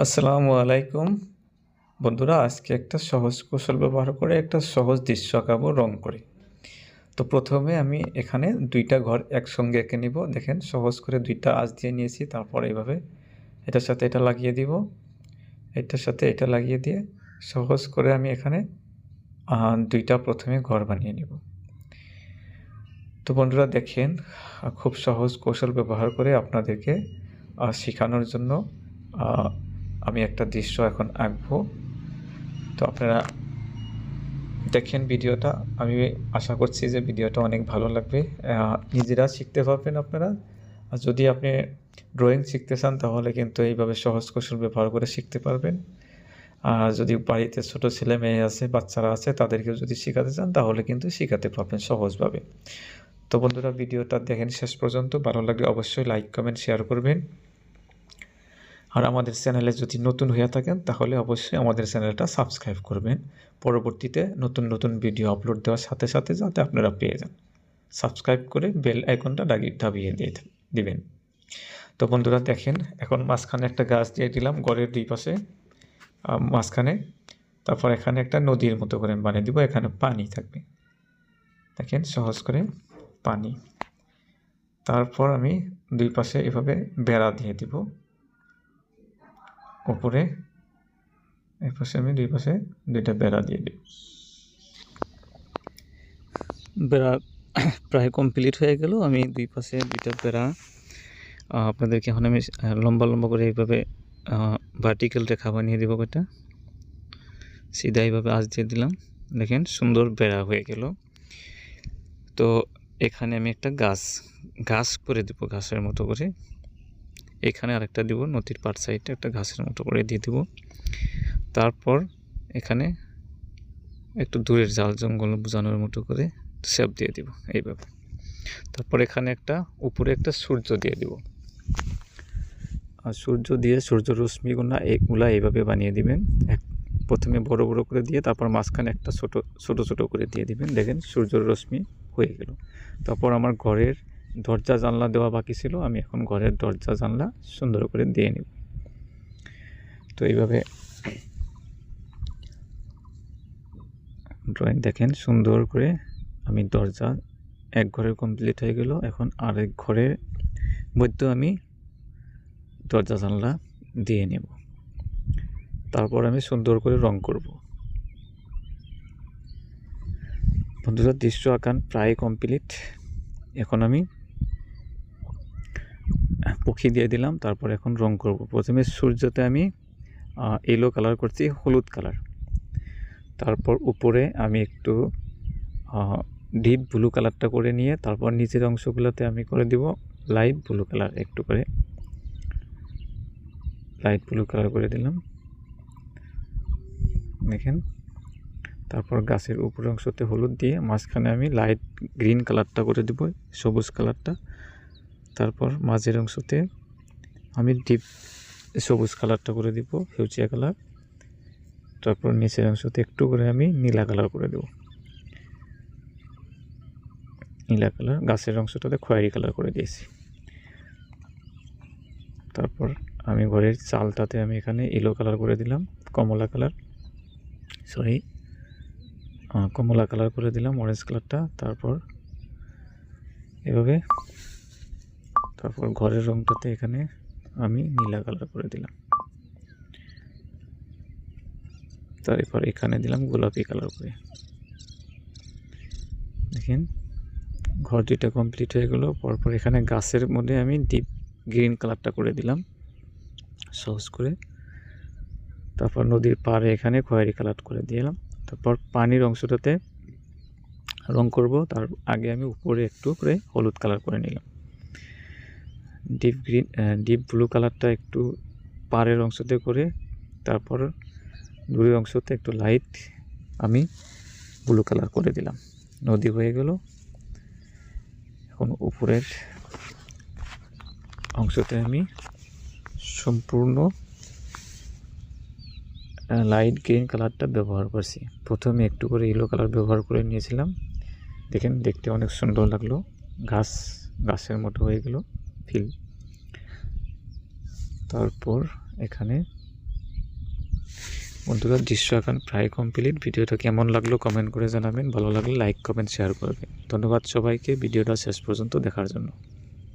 আসসালামু আলাইকুম বন্ধুরা, আজকে একটা সহজ কৌশল ব্যবহার করে একটা সহজ দৃশ্য আঁকাবো রং করে। তো প্রথমে আমি এখানে দুইটা ঘর একসঙ্গে এঁকে নিব। দেখেন সহজ করে দুইটা আঁচ দিয়ে নিয়েছি। তারপর এইভাবে এটার সাথে এটা লাগিয়ে দিব, এটার সাথে এটা লাগিয়ে দিয়ে সহজ করে আমি এখানে দুইটা প্রথমে ঘর বানিয়ে নিব। তো বন্ধুরা দেখেন, খুব সহজ কৌশল ব্যবহার করে আপনাদেরকে শেখানোর জন্য আমি একটা দৃশ্য এখন আঁকবো। তো আপনারা দেখেন ভিডিওটা। আমি আশা করছি যে ভিডিওটা অনেক ভালো লাগবে, নিজেরা শিখতে পারবেন আপনারা। আর যদি আপনি ড্রয়িং শিখতে চান তাহলে কিন্তু এইভাবে সহজ কৌশল ব্যবহার করে শিখতে পারবেন। আর যদি বাড়িতে ছোট ছেলে মেয়ে আছে, বাচ্চারা আছে, তাদেরকেও যদি শেখাতে চান তাহলে কিন্তু শেখাতে পারবেন সহজভাবে। তো বন্ধুরা ভিডিওটা দেখেন শেষ পর্যন্ত। ভালো লাগলে অবশ্যই লাইক কমেন্ট শেয়ার করবেন। আর আমাদের চ্যানেলে যদি নতুন হয়ে থাকেন তাহলে অবশ্যই আমাদের চ্যানেলটা সাবস্ক্রাইব করবেন, পরবর্তীতে নতুন নতুন ভিডিও আপলোড দেওয়ার সাথে সাথে যাতে আপনারা পেয়ে যান। সাবস্ক্রাইব করে বেল আইকনটা দাবিয়ে দিবেন। তো বন্ধুরা দেখেন, এখন মাঝখানে একটা গাছ দিয়ে দিলাম ঘরের দুই পাশে মাঝখানে। তারপর এখানে একটা নদীর মতো করে বানিয়ে দিব, এখানে পানি থাকবে। দেখেন সহজ করে পানি। তারপর আমি দুই পাশে এভাবে বেড়া দিয়ে দিব উপরে। এই পাশে আমি দুই পাশে দুইটা বেড়া দিয়ে দিই। বেড়া প্রায় কমপ্লিট হয়ে গেল। আমি দুই পাশে দুইটা বেড়া আপনাদেরকে এখন আমি লম্বা লম্বা করে এইভাবে ভার্টিক্যাল রেখা বানিয়ে দেবো। এটা সিধা এইভাবে আঁচ দিয়ে দিলাম। দেখেন সুন্দর বেড়া হয়ে গেল। তো এখানে আমি একটা গাছ করে দেবো, ঘাসের মতো করে। এখানে আরেকটা দিব, নদীর পাড় সাইডে একটা ঘাসের মতো করে দিয়ে দিব। তারপর এখানে একটু দূরের জাল জঙ্গল বোঝানোর মতো করে শেপ দিয়ে দিব এইভাবে। তারপর এখানে উপরে একটা সূর্য দিয়ে দিব। আর সূর্য দিয়ে সূর্য রশ্মিগুলা এইভাবে বানিয়ে দিবেন। প্রথমে বড় বড় করে দিয়ে তারপর মাঝখানে একটা ছোট ছোট করে দিয়ে দিবেন। দেখেন সূর্যের রশ্মি হয়ে গেল। তারপর আমার ঘরের দরজা জানলা দেওয়া বাকি ছিল, আমি এখন ঘরের দরজা জানলা সুন্দর করে দিয়ে নিব। তো এইভাবে ড্রয়িং দেখেন সুন্দর করে আমি দরজা এক ঘরের কমপ্লিট হয়ে গেল। এখন আরেক ঘরের মধ্যে আমি দরজা জানলা দিয়ে নেব। তারপর আমি সুন্দর করে রং করব। বন্ধুরা দৃশ্য আঁকান প্রায় কমপ্লিট। এখন আমি পক্ষী দিয়ে দিলাম। তারপর এখন রং করব। প্রথমে সূর্যতে আমি ইয়েলো কালার করছি, হলুদ কালার। তারপর উপরে আমি একটু ডিপ ব্লু কালারটা করে নিয়ে তারপর নিচের অংশগুলোতে আমি করে দিব লাইট ব্লু কালার, একটু করে লাইট ব্লু কালার করে দিলাম। দেখেন তারপর গাছের উপরের অংশতে হলুদ দিয়ে মাঝখানে আমি লাইট গ্রিন কালারটা করে দিব, সবুজ কালারটা। তারপর মাঝের অংশতে আমি ডিপ সবুজ কালারটা করে দিব, ফিউচিয়া কালার। তারপর নিচের অংশতে একটু করে আমি নীলা কালার করে দেব, নীলা কালার। গাছের অংশটাতে খয়েরি কালার করে দিয়েছি। তারপর আমি ঘরের চালটাতে আমি এখানে ইয়েলো কালার করে দিলাম, কমলা কালার করে দিলাম, অরেঞ্জ কালারটা। তারপর এভাবে তারপর ঘরের রংটাতে এখানে আমি নীলা কালার করে দিলাম। তারপর এখানে দিলাম গোলাপি কালার করে। দেখেন ঘর দুইটা কমপ্লিট হয়ে গেল। পরপর এখানে গাছের মধ্যে আমি ডিপ গ্রিন কালারটা করে দিলাম সহজ করে। তারপর নদীর পাড়ে এখানে খয়েরি কালার করে দিলাম। তারপর পানির অংশটাতে রং করব। তার আগে আমি উপরে একটু করে হলুদ কালার করে নিলাম। ডিপ ব্লু কালারটা একটু পাড়ের অংশতে করে, তারপর দূরের অংশতে একটু লাইট আমি ব্লু কালার করে দিলাম। নদী হয়ে গেল। এখন উপরের অংশতে আমি সম্পূর্ণ লাইট গ্রিন কালারটা ব্যবহার করছি। প্রথমে একটু করে ইয়েলো কালার ব্যবহার করে নিয়েছিলাম। দেখেন দেখতে অনেক সুন্দর লাগলো, গাছের মতো হয়ে গেল ফিল। তারপর এখানে বন্ধুরা দৃশ্য এখন প্রায় কমপ্লিট। ভিডিওটা কেমন লাগলো কমেন্ট করে জানাবেন, ভালো লাগলে লাইক কমেন্ট শেয়ার করবেন। ধন্যবাদ সবাইকে ভিডিওটা শেষ পর্যন্ত দেখার জন্য।